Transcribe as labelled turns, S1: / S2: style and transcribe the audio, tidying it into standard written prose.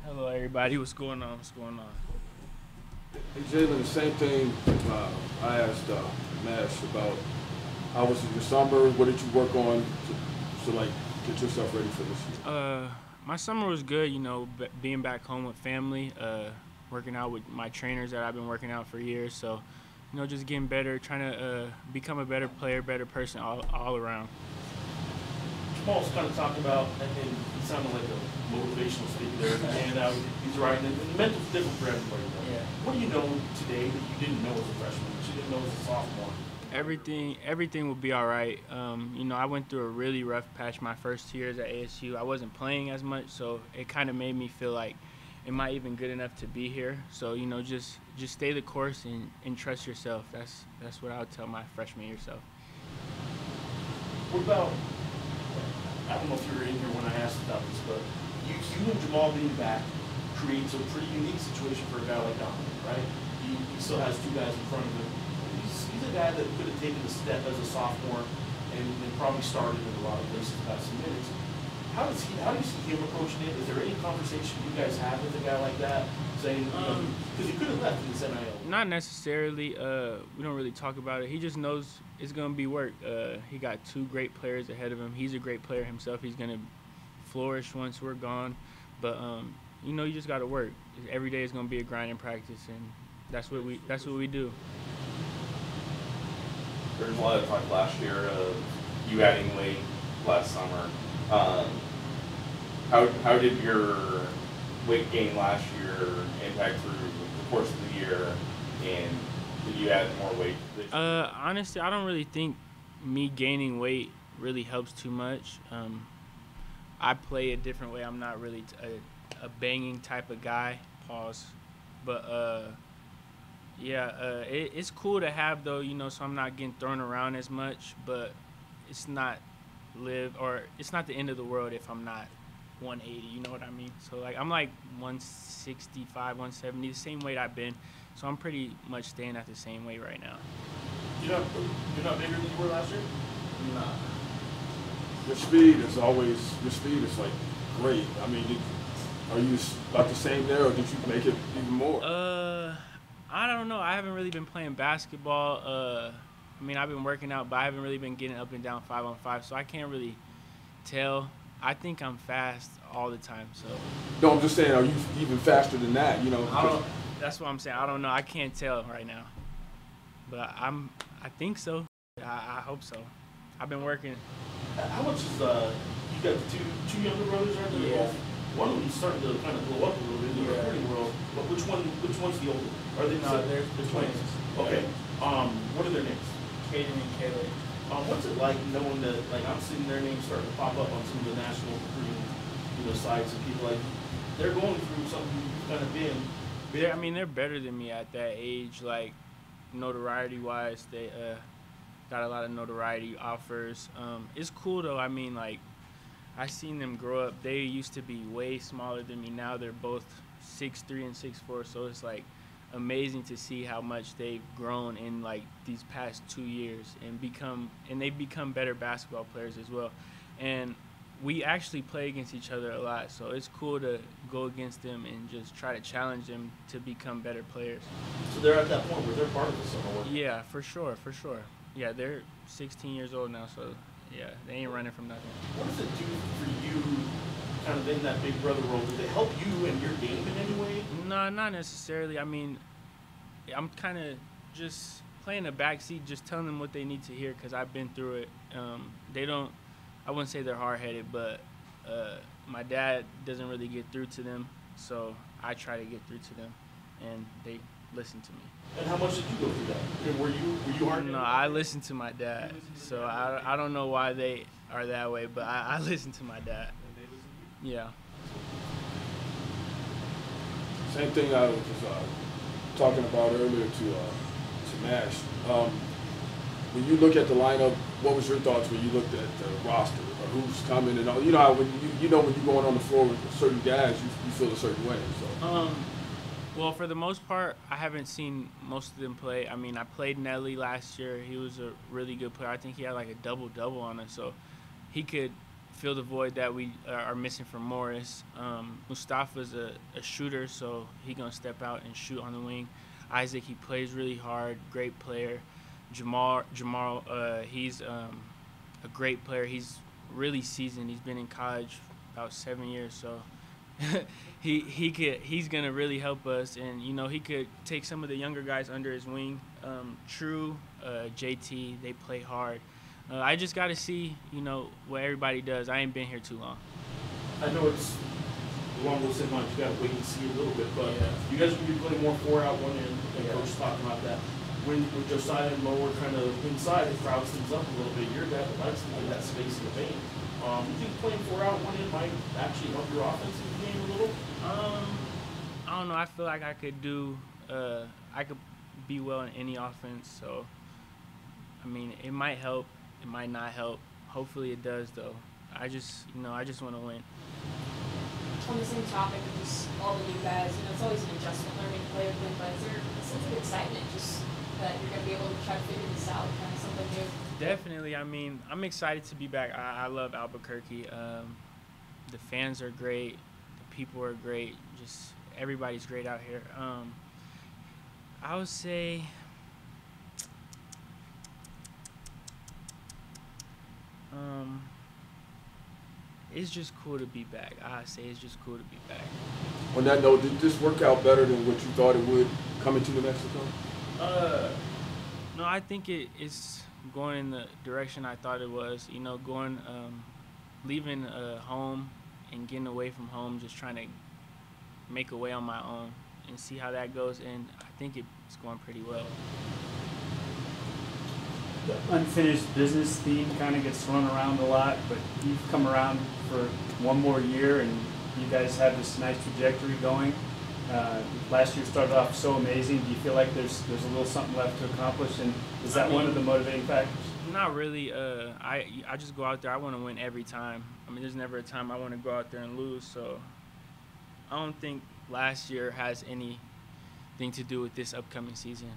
S1: Hello, everybody. What's going on? What's going on?
S2: Hey Jaelen, the same thing I asked Nash about. How was your summer? What did you work on to like get yourself ready for this year?
S1: My summer was good. Being back home with family, working out with my trainers that I've been working out for years. So, just getting better, trying to become a better player, better person all around.
S3: Paul's kind of talking about, and he sounded like a motivational speaker there, and he's right. And the mental's different for everybody. Though.
S1: Yeah.
S3: What do you know today that you didn't know as a freshman, that you didn't know as a sophomore?
S1: Everything will be all right. I went through a really rough patch my first 2 years at ASU. I wasn't playing as much, so it kind of made me feel like, am I even good enough to be here? So just stay the course and trust yourself. That's what I would tell my freshman year self.
S3: What about, I don't know if you were in here when I asked about this, but you and Jamal being back creates a pretty unique situation for a guy like Dominic, right? He still has two guys in front of him. He's a guy that could have taken a step as a sophomore and probably started in a lot of places, got some minutes. How do you see him approaching it? Is there any conversation you guys have with a guy like that, saying, because he could have left in this NIL?
S1: Not necessarily. We don't really talk about it. He just knows it's going to be work. He got two great players ahead of him. He's a great player himself. He's going to flourish once we're gone. But, you just got to work. Every day is going to be a grind in practice, and that's what we do.
S4: There was a lot of talk last year of you adding weight last summer. How did your weight gain last year impact through the course of the year, and did you add more weight this year?
S1: Honestly, I don't really think me gaining weight really helps too much. I play a different way. I'm not really a banging type of guy. Pause. But it's cool to have though, so I'm not getting thrown around as much. But it's not it's not the end of the world if I'm not 180. You know what I mean? So I'm like 165, 170, the same weight I've been. So I'm pretty much staying at the same weight right now.
S3: You're not bigger than you were last year?
S1: Nah.
S2: Your speed is like great. I mean, are you about the same there, or did you make it even more?
S1: I don't know. I haven't really been playing basketball. I've been working out, but I haven't really been getting up and down 5-on-5, so I can't really tell. I think I'm fast all the time. So.
S2: No, I'm just saying, are you even faster than that?
S1: That's what I'm saying. I don't know. I can't tell right now, but I think so. I hope so. I've been working.
S3: How much is you got two younger brothers, right?
S1: Yeah.
S3: One of them's starting to kind of blow up a little bit in the recruiting world. But which one's the older? Are they
S1: they're twins.
S3: Okay. What are their names?
S1: Caden and Jaelen.
S3: What's it like knowing that, I'm seeing their names starting to pop up on some of the national recruiting, sites, and people they're going through something you've kind of been.
S1: They're better than me at that age. Notoriety-wise, they got a lot of notoriety offers. It's cool though. I seen them grow up. They used to be way smaller than me. Now they're both 6'3" and 6'4". So it's amazing to see how much they've grown in these past 2 years and they've become better basketball players as well. And we actually play against each other a lot, so it's cool to go against them and just try to challenge them to become better players.
S3: So they're at that point where they're part of the summer work.
S1: Yeah, for sure. Yeah, they're 16 years old now, so yeah, they ain't running from nothing.
S3: What does it do for you, kind of in that big brother role? Do they help you in your game in any way?
S1: No, not necessarily. I'm kind of just playing a backseat, just telling them what they need to hear because I've been through it. I wouldn't say they're hard-headed, but my dad doesn't really get through to them, so I try to get through to them, and they listen to me.
S3: And how much did you go through that? And were you hard-headed?
S1: No, I listen to my dad, so I don't know why they are that way, but I listen to my dad. Yeah.
S2: Same thing I was talking about earlier to Nash. When you look at the lineup, what was your thoughts when you looked at the roster or who's coming and all? You know how when you're going on the floor with certain guys, you feel a certain way. So.
S1: Well, for the most part, I haven't seen most of them play. I played Nelly last year. He was a really good player. I think he had a double-double on us, so he could fill the void that we are missing from Morris. Mustafa's a shooter, so he's going to step out and shoot on the wing. Isaac, he plays really hard, great player. Jamal, he's a great player. He's really seasoned. He's been in college about 7 years, so he's gonna really help us. And he could take some of the younger guys under his wing. True, JT, they play hard. I just got to see what everybody does. I ain't been here too long.
S3: I know it's along those same lines. You got to wait and see a little bit, but
S1: yeah.
S3: You guys will be playing more 4 out, 1 in. And Coach talking about that. When Josiah and Mo were kind of inside, it crowds things up a little bit. You're that likes to get that space in the paint. You think playing 4 out, 1 in might actually help your offensive game a little?
S1: I don't know. I feel like I could be well in any offense. So, I mean, it might help. It might not help. Hopefully it does, though. I just want to win.
S5: On the same topic of just all the new guys, it's always an adjustment learning to play with them, but is there a sense of excitement just that you're going to be able to try to figure this out, kind of something new?
S1: Definitely. I mean, I'm excited to be back. I love Albuquerque. The fans are great. The people are great. Just everybody's great out here. I would say it's just cool to be back. I say it's just cool to be back.
S2: On that note, did this work out better than what you thought it would coming to New Mexico?
S1: No, I think it's going in the direction I thought it was. Leaving home and getting away from home, just trying to make a way on my own and see how that goes. And I think it's going pretty well.
S6: The unfinished business theme kind of gets thrown around a lot, but you've come around for 1 more year, and you guys have this nice trajectory going. Last year started off so amazing. Do you feel like there's a little something left to accomplish, and is that one of the motivating factors?
S1: Not really. I just go out there. I want to win every time. I mean, there's never a time I want to go out there and lose. So I don't think last year has anything to do with this upcoming season.